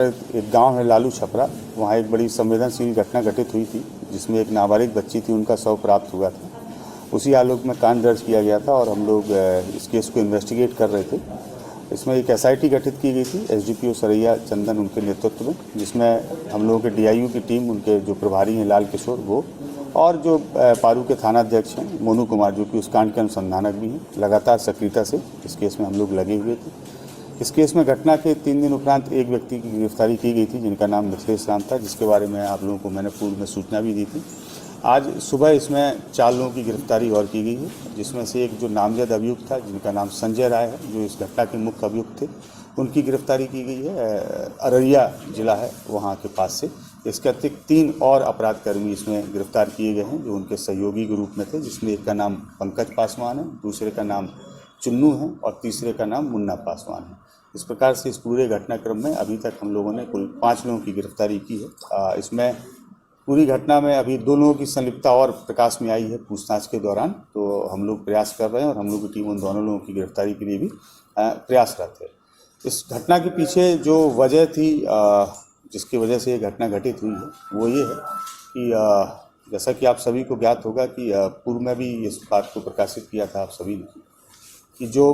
एक गांव है लालू छपरा, वहाँ एक बड़ी संवेदनशील घटना घटित हुई थी जिसमें एक नाबालिग बच्ची थी, उनका शव प्राप्त हुआ था। उसी आलोक में कांड दर्ज किया गया था और हम लोग इस केस को इन्वेस्टिगेट कर रहे थे। इसमें एक एसआईटी गठित की गई थी एसडीपीओ सरैया चंदन उनके नेतृत्व में, जिसमें हम लोगों के डीआईयू की टीम, उनके जो प्रभारी हैं लाल किशोर वो, और जो पारू के थाना अध्यक्ष हैं मोनू कुमार, जो कि उस कांड के अनुसंधानक भी हैं, लगातार सक्रियता से इस केस में हम लोग लगे हुए थे। इस केस में घटना के 3 दिन उपरांत एक व्यक्ति की गिरफ्तारी की गई थी जिनका नाम मिथिलेश राम था, जिसके बारे में आप लोगों को मैंने पूर्व में सूचना भी दी थी। आज सुबह इसमें 4 लोगों की गिरफ्तारी और की गई है, जिसमें से एक जो नामजद अभियुक्त था जिनका नाम संजय राय है, जो इस घटना के मुख्य अभियुक्त थे, उनकी गिरफ्तारी की गई है। अररिया जिला है वहाँ के पास से। इसके अतिरिक्त 3 और अपराधकर्मी इसमें गिरफ्तार किए गए हैं जो उनके सहयोगी के रूप में थे, जिसमें एक का नाम पंकज पासवान है, दूसरे का नाम चुन्नू है और तीसरे का नाम मुन्ना पासवान है। इस प्रकार से इस पूरे घटनाक्रम में अभी तक हम लोगों ने कुल 5 लोगों की गिरफ्तारी की है। इसमें पूरी घटना में अभी 2 लोगों की संलिप्तता और प्रकाश में आई है पूछताछ के दौरान, तो हम लोग प्रयास कर रहे हैं और हम लोग की टीम उन दोनों लोगों की गिरफ्तारी के लिए भी प्रयासरत है। इस घटना के पीछे जो वजह थी, जिसकी वजह से ये घटना घटित हुई है, वो ये है कि जैसा कि आप सभी को ज्ञात होगा कि पूर्व में भी इस बात को प्रकाशित किया था आप सभी ने कि जो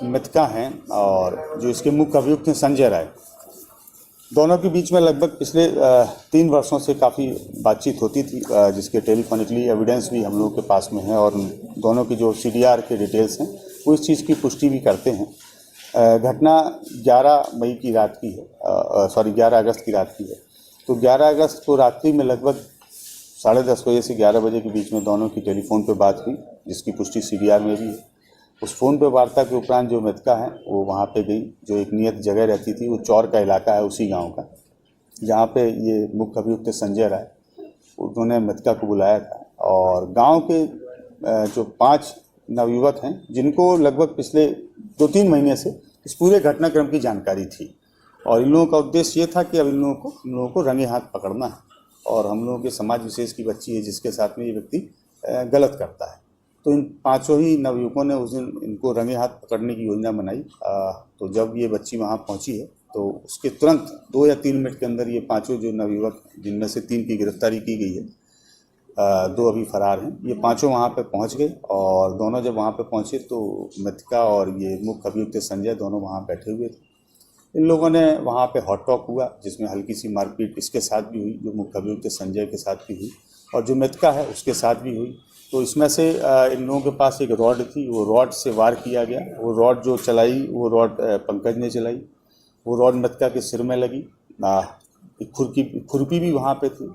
मृतका हैं और जो इसके मुख्य अभियुक्त हैं संजय राय, दोनों के बीच में लगभग पिछले 3 वर्षों से काफ़ी बातचीत होती थी, जिसके टेलीफोनिकली एविडेंस भी हम लोगों के पास में है और दोनों की जो सीडीआर के डिटेल्स हैं वो इस चीज़ की पुष्टि भी करते हैं। घटना 11 मई की रात की है, 11 अगस्त की रात की है। तो 11 अगस्त को रात्रि में लगभग 10:30 बजे से 11 बजे के बीच में दोनों की टेलीफोन पर बात हुई, जिसकी पुष्टि सीडीआर में भी है। उस फ़ोन पे वार्ता के उपरांत जो मृतका है वो वहाँ पे गई, जो एक नियत जगह रहती थी, वो चौर का इलाका है उसी गांव का, जहाँ पे ये मुख्य अभियुक्त संजय राय, उन्होंने मृतका को बुलाया था। और गांव के जो 5 नवयुवक हैं जिनको लगभग पिछले 2-3 महीने से इस पूरे घटनाक्रम की जानकारी थी, और इन लोगों का उद्देश्य ये था कि अब इन लोगों को रंगे हाथ पकड़ना है और हम लोगों के समाज विशेष की बच्ची है जिसके साथ में ये व्यक्ति गलत करता है। तो इन 5 ही नवयुवकों ने उस दिन इनको रंगे हाथ पकड़ने की योजना बनाई। तो जब ये बच्ची वहाँ पहुँची है तो उसके तुरंत 2 या 3 मिनट के अंदर ये 5 जो नवयुवक, जिनमें से 3 की गिरफ्तारी की गई है, 2 अभी फरार हैं, ये 5 वहाँ पे पहुँच गए। और दोनों जब वहाँ पे पहुँचे तो मृतका और ये मुख्य अभियुक्त संजय दोनों वहाँ बैठे हुए थे। इन लोगों ने वहाँ पे हॉट टॉक हुआ, जिसमें हल्की सी मारपीट इसके साथ भी हुई, जो मुख्य अभियुक्त संजय के साथ भी हुई और जो मृतका है उसके साथ भी हुई। तो इसमें से इन लोगों के पास एक रॉड थी, वो रॉड से वार किया गया। वो रॉड जो चलाई, वो रॉड पंकज ने चलाई। वो रॉड मृतका के सिर में लगी। एक खुरपी भी वहाँ पे थी।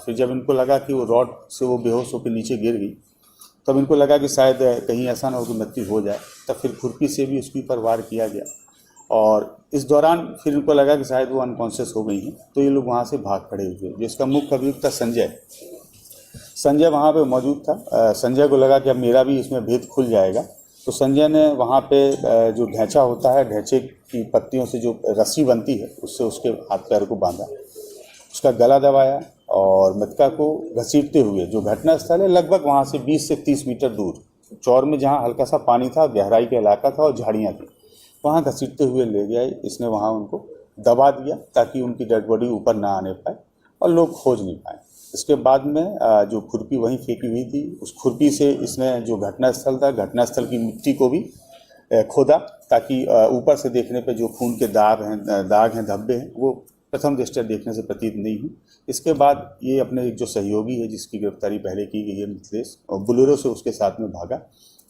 फिर जब इनको लगा कि वो रॉड से वो बेहोश होकर नीचे गिर गई, तब इनको लगा कि शायद कहीं ऐसा ना हो कि मृत्यु हो जाए, तब फिर खुरपी से भी उसके ऊपर वार किया गया। और इस दौरान फिर इनको लगा कि शायद वो अनकॉन्शियस हो गई हैं, तो ये लोग वहाँ से भाग खड़े हुए। जिसका मुख्य अभियुक्त था संजय वहाँ पे मौजूद था। संजय को लगा कि अब मेरा भी इसमें भेद खुल जाएगा, तो संजय ने वहाँ पे जो ढैंचा होता है, ढैंचे की पत्तियों से जो रस्सी बनती है, उससे उसके हाथ पैर को बांधा, उसका गला दबाया और मृतका को घसीटते हुए, जो घटना स्थल है लगभग वहाँ से 20 से 30 मीटर दूर चौर में, जहाँ हल्का सा पानी था, गहराई का इलाका था और झाड़ियाँ थी, वहाँ घसीटते हुए ले गया। इसने वहाँ उनको दबा दिया ताकि उनकी डेड बॉडी ऊपर ना आने पाए और लोग खोज नहीं पाए। इसके बाद में जो खुरपी वहीं फेंकी हुई थी, उस खुरपी से इसने जो घटनास्थल था, घटनास्थल की मिट्टी को भी खोदा, ताकि ऊपर से देखने पे जो खून के दाग हैं, धब्बे हैं, वो प्रथम दृष्टया देखने से प्रतीत नहीं हुई। इसके बाद ये अपने जो सहयोगी है, जिसकी गिरफ्तारी पहले की गई है, मिथिलेश, और बुलेरो से उसके साथ में भागा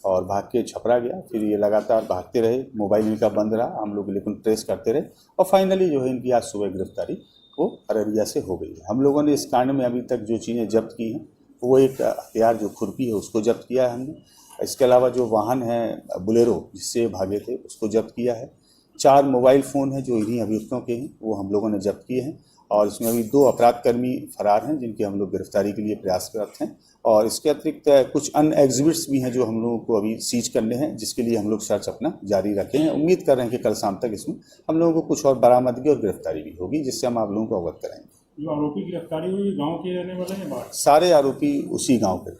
और भाग के छपरा गया। फिर ये लगातार भागते रहे, मोबाइल इनका बंद रहा, हम लोग लेकिन ट्रेस करते रहे और फाइनली जो है इनकी आज सुबह गिरफ्तारी वो अररिया से हो गई है। हम लोगों ने इस कांड में अभी तक जो चीज़ें जब्त की हैं, वो एक हथियार जो खुरपी है उसको जब्त किया है हमने। इसके अलावा जो वाहन है बुलेरो जिससे भागे थे, उसको जब्त किया है। 4 मोबाइल फ़ोन हैं जो इन्हीं अभियुक्तों के हैं, वो हम लोगों ने जब्त किए हैं। और इसमें अभी 2 अपराधकर्मी फरार हैं जिनकी हम लोग गिरफ्तारी के लिए प्रयासरत हैं। और इसके अतिरिक्त कुछ अन्य एग्जिबिट्स भी हैं जो हम लोगों को अभी सीज करने हैं, जिसके लिए हम लोग सर्च अपना जारी रखे हैं। उम्मीद कर रहे हैं कि कल शाम तक इसमें हम लोगों को कुछ और बरामदगी और गिरफ्तारी भी होगी, जिससे हम आप लोगों को अवगत कराएंगे। जो आरोपी गिरफ्तारी हुई गांव के रहने वाले हैं? सारे आरोपी उसी गाँव के।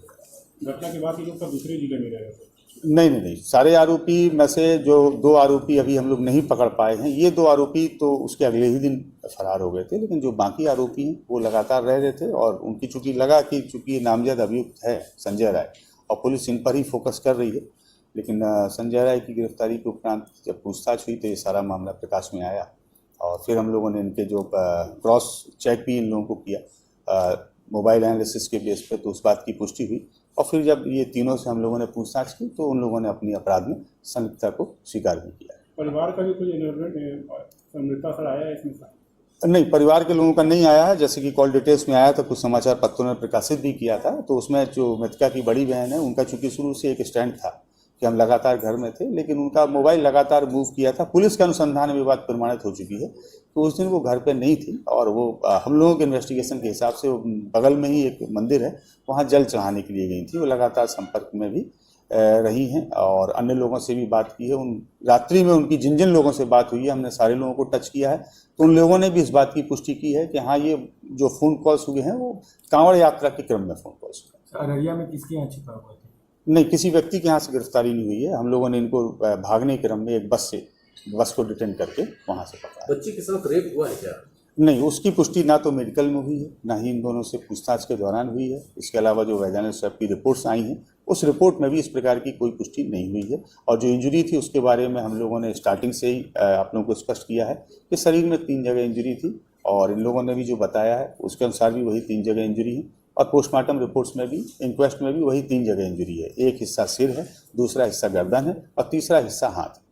घटना के बाद ये लोग का दूसरे जिले में रह रहे थे। नहीं, सारे आरोपी में से जो 2 आरोपी अभी हम लोग नहीं पकड़ पाए हैं, ये 2 आरोपी तो उसके अगले ही दिन फरार हो गए थे, लेकिन जो बाकी आरोपी हैं वो लगातार रह रहे थे और उनकी चूंकि लगा कि चूंकि ये नामजद अभियुक्त है संजय राय और पुलिस इन पर ही फोकस कर रही है, लेकिन संजय राय की गिरफ्तारी के उपरांत जब पूछताछ हुई तो ये सारा मामला प्रकाश में आया और फिर हम लोगों ने इनके जो क्रॉस चेक भी इन लोगों को किया मोबाइल एनालिसिस के बेस पे, तो उस बात की पुष्टि हुई और फिर जब ये तीनों से हम लोगों ने पूछताछ की तो उन लोगों ने अपनी अपराध में संलिप्तता को स्वीकार भी किया। परिवार का भी कुछ संलिप्तता सर आया है इसमें? नहीं, परिवार के लोगों का नहीं आया है। जैसे कि कॉल डिटेल्स में आया था, कुछ समाचार पत्रों ने प्रकाशित भी किया था, तो उसमें जो मृतका की बड़ी बहन है उनका चूंकि शुरू से एक स्टैंड था कि हम लगातार घर में थे, लेकिन उनका मोबाइल लगातार मूव किया था। पुलिस के अनुसंधान में बात प्रमाणित हो चुकी है, तो उस दिन वो घर पे नहीं थी और वो हम लोगों के इन्वेस्टिगेशन के हिसाब से बगल में ही एक मंदिर है, वहाँ जल चढ़ाने के लिए गई थी। वो लगातार संपर्क में भी रही हैं और अन्य लोगों से भी बात की है। उन रात्रि में उनकी जिन जिन लोगों से बात हुई है, हमने सारे लोगों को टच किया है, तो उन लोगों ने भी इस बात की पुष्टि की है कि हाँ, ये जो फ़ोन कॉल्स हुए हैं वो कांवड़ यात्रा के क्रम में फ़ोन कॉल्स हुए। अररिया में किसके यहाँ छिपा हुआ था? नहीं, किसी व्यक्ति के यहाँ से गिरफ्तारी नहीं हुई है। हम लोगों ने इनको भागने के क्रम में एक बस को डिटेन करके वहाँ से पकड़ा। बच्ची के साथ रेप हुआ है क्या? नहीं, उसकी पुष्टि ना तो मेडिकल में हुई है, ना ही इन दोनों से पूछताछ के दौरान हुई है। इसके अलावा जो वैज्ञानिक स्तर की रिपोर्ट्स आई हैं, उस रिपोर्ट में भी इस प्रकार की कोई पुष्टि नहीं हुई है और जो इंजरी थी उसके बारे में हम लोगों ने स्टार्टिंग से ही आप लोगों को स्पष्ट किया है कि शरीर में 3 जगह इंजरी थी और इन लोगों ने भी जो बताया है उसके अनुसार भी वही 3 जगह इंजरी है और पोस्टमार्टम रिपोर्ट्स में भी, इंक्वेस्ट में भी वही 3 जगह इंजरी है। एक हिस्सा सिर है, दूसरा हिस्सा गर्दन है और तीसरा हिस्सा हाथ है।